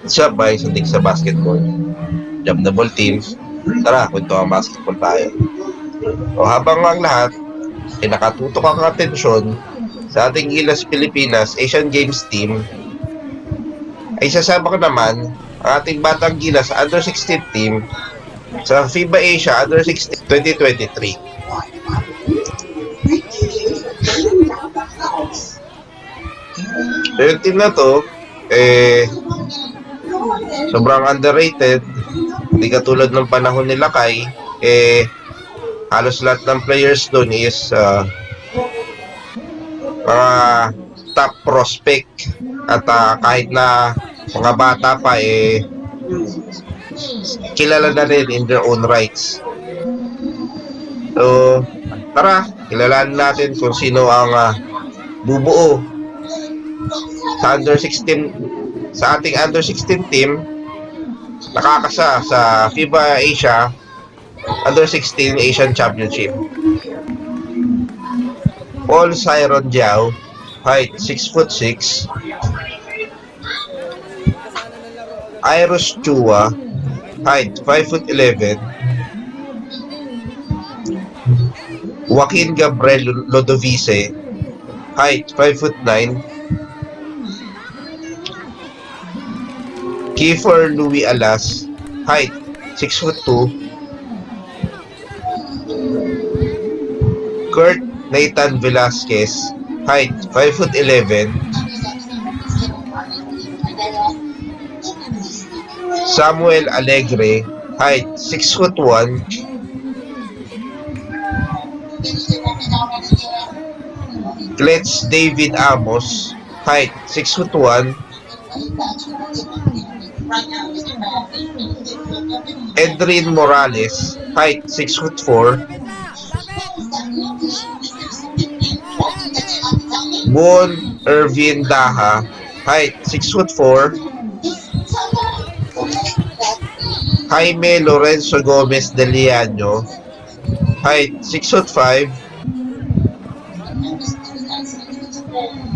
Siya ba isang dig sa basketball? Jam the ball team. Tara, kwento ang basketball tayo. O habang ang lahat, pinakatutok ang atensyon sa ating Gilas Pilipinas Asian Games team, ay sasama ko naman ang ating Batang Gilas Under 16 team sa FIBA Asia Under 16 2023. So yung team na to, sobrang underrated. Hindi katulad ng panahon nila Kai, halos lahat ng players doon is mga top prospect at kahit na mga bata pa kilala na rin in their own rights. So tara, kilalanin natin kung sino ang bubuo sa under 16 sa ating under 16 team nakakasa sa FIBA Asia Under 16 Asian Championship. Paul Cyron Jiao, height 6'6". Iros Chua, height 5'11". Joaquin Gabriel Lodovice, height 5'9". Kiefer Louis Alas, height 6'2". Kurt Nathan Velasquez, height 5'11". Samuel Alegre, height 6'1". Kletz David Amos, height 6'1". Edrin Morales, height 6'4". Bon Ervin Daha, height 6'4". Jaime Lorenzo Gomez de Liano, height 6'5".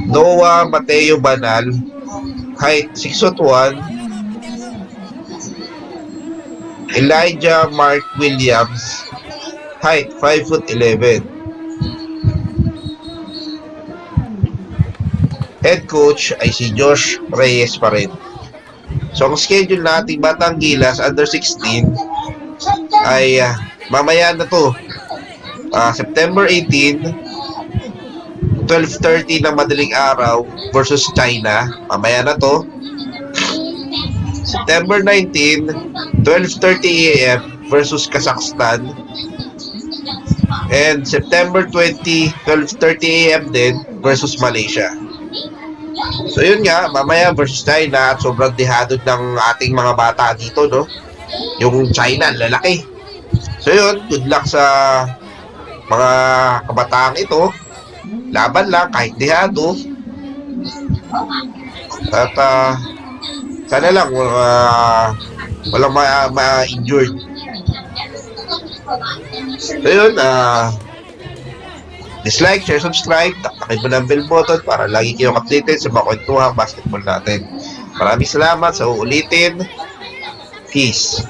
Noah Mateo Banal, height 6'1". Elijah Mark Williams, height 5'11". Head coach ay si Josh Reyes pa rin. So ang schedule nating Batang Gilas Under 16 ay mamaya na to, September 18, 12:30 ng madaling araw versus China. Mamaya na to. September 19, 12:30 AM versus Kazakhstan. And September 20, 12:30 AM din versus Malaysia. So yun nga, mamaya versus China at sobrang dehado ng ating mga bata dito, no? Yung China, lalaki. So yun, good luck sa mga kabataang ito. Laban lang, kahit dehado. At sana lang walang ma-injured. So yun, dislike, share, subscribe, taktakin mo ng bell button para lagi kayong updated sa mga kwentuhang basketball natin. Maraming salamat sa uulitin. Peace.